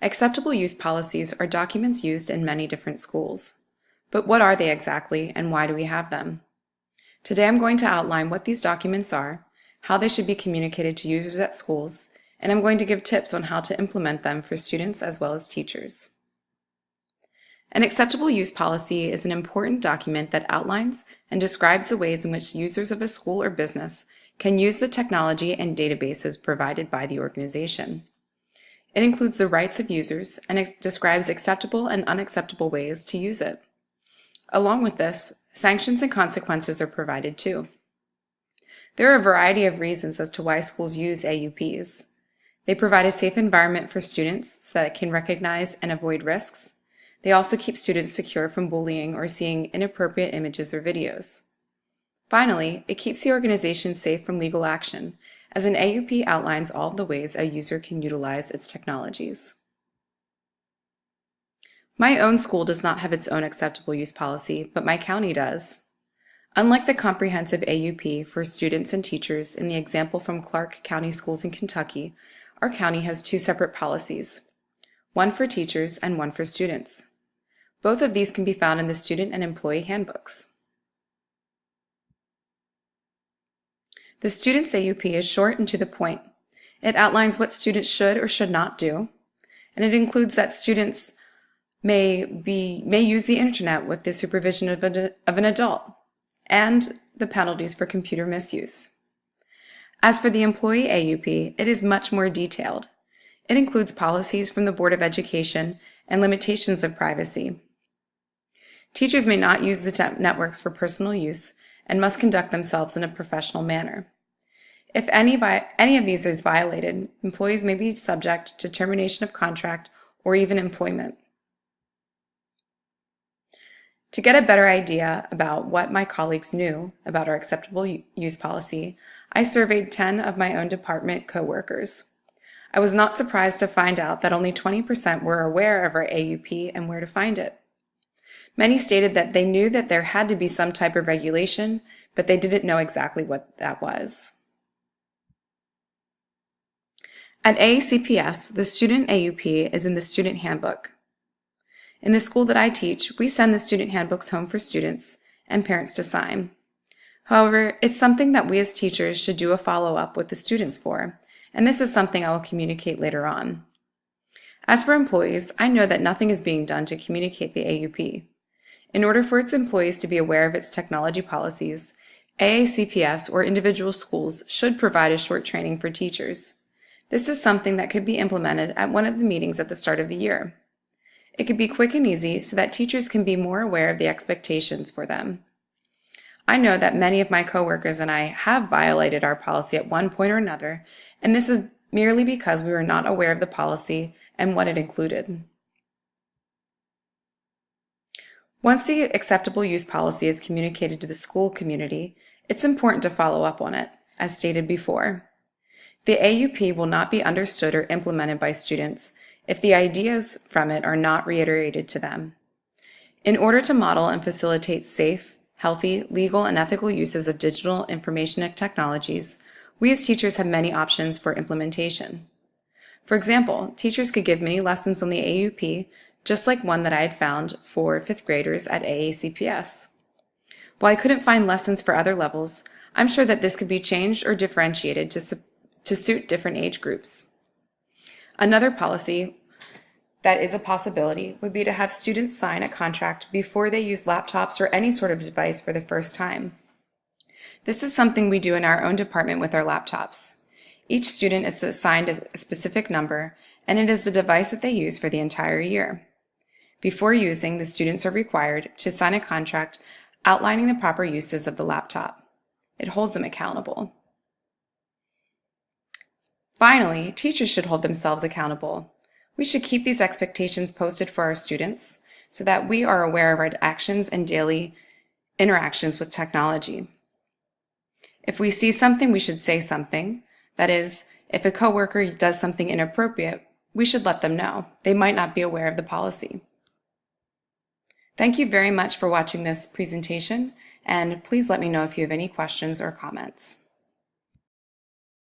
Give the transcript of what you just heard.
Acceptable use policies are documents used in many different schools. But what are they exactly, and why do we have them? Today I'm going to outline what these documents are, how they should be communicated to users at schools, and I'm going to give tips on how to implement them for students as well as teachers. An acceptable use policy is an important document that outlines and describes the ways in which users of a school or business can use the technology and databases provided by the organization. It includes the rights of users and it describes acceptable and unacceptable ways to use it. Along with this, sanctions and consequences are provided too. There are a variety of reasons as to why schools use AUPs. They provide a safe environment for students so that it can recognize and avoid risks. They also keep students secure from bullying or seeing inappropriate images or videos. Finally, it keeps the organization safe from legal action, as an AUP outlines all of the ways a user can utilize its technologies. My own school does not have its own acceptable use policy, but my county does. Unlike the comprehensive AUP for students and teachers in the example from Clark County Schools in Kentucky, our county has two separate policies, one for teachers and one for students. Both of these can be found in the student and employee handbooks. The student's AUP is short and to the point. It outlines what students should or should not do, and it includes that students may use the internet with the supervision of an adult, and the penalties for computer misuse. As for the employee AUP, it is much more detailed. It includes policies from the Board of Education and limitations of privacy. Teachers may not use the networks for personal use and must conduct themselves in a professional manner. If any of these is violated, employees may be subject to termination of contract or even employment. To get a better idea about what my colleagues knew about our acceptable use policy, I surveyed 10 of my own department coworkers. I was not surprised to find out that only 20% were aware of our AUP and where to find it. Many stated that they knew that there had to be some type of regulation, but they didn't know exactly what that was. At AACPS, the student AUP is in the student handbook. In the school that I teach, we send the student handbooks home for students and parents to sign. However, it's something that we as teachers should do a follow-up with the students for, and this is something I will communicate later on. As for employees, I know that nothing is being done to communicate the AUP. In order for its employees to be aware of its technology policies, AACPS or individual schools should provide a short training for teachers. This is something that could be implemented at one of the meetings at the start of the year. It could be quick and easy so that teachers can be more aware of the expectations for them. I know that many of my coworkers and I have violated our policy at one point or another, and this is merely because we were not aware of the policy and what it included. Once the acceptable use policy is communicated to the school community, it's important to follow up on it, as stated before. The AUP will not be understood or implemented by students if the ideas from it are not reiterated to them. In order to model and facilitate safe, healthy, legal, and ethical uses of digital information technologies, we as teachers have many options for implementation. For example, teachers could give mini lessons on the AUP, just like one that I had found for 5th graders at AACPS. While I couldn't find lessons for other levels, I'm sure that this could be changed or differentiated to suit different age groups. Another policy that is a possibility would be to have students sign a contract before they use laptops or any sort of device for the first time. This is something we do in our own department with our laptops. Each student is assigned a specific number, and it is the device that they use for the entire year. Before using, the students are required to sign a contract outlining the proper uses of the laptop. It holds them accountable. Finally, teachers should hold themselves accountable. We should keep these expectations posted for our students so that we are aware of our actions and daily interactions with technology. If we see something, we should say something. That is, if a coworker does something inappropriate, we should let them know. They might not be aware of the policy. Thank you very much for watching this presentation, and please let me know if you have any questions or comments.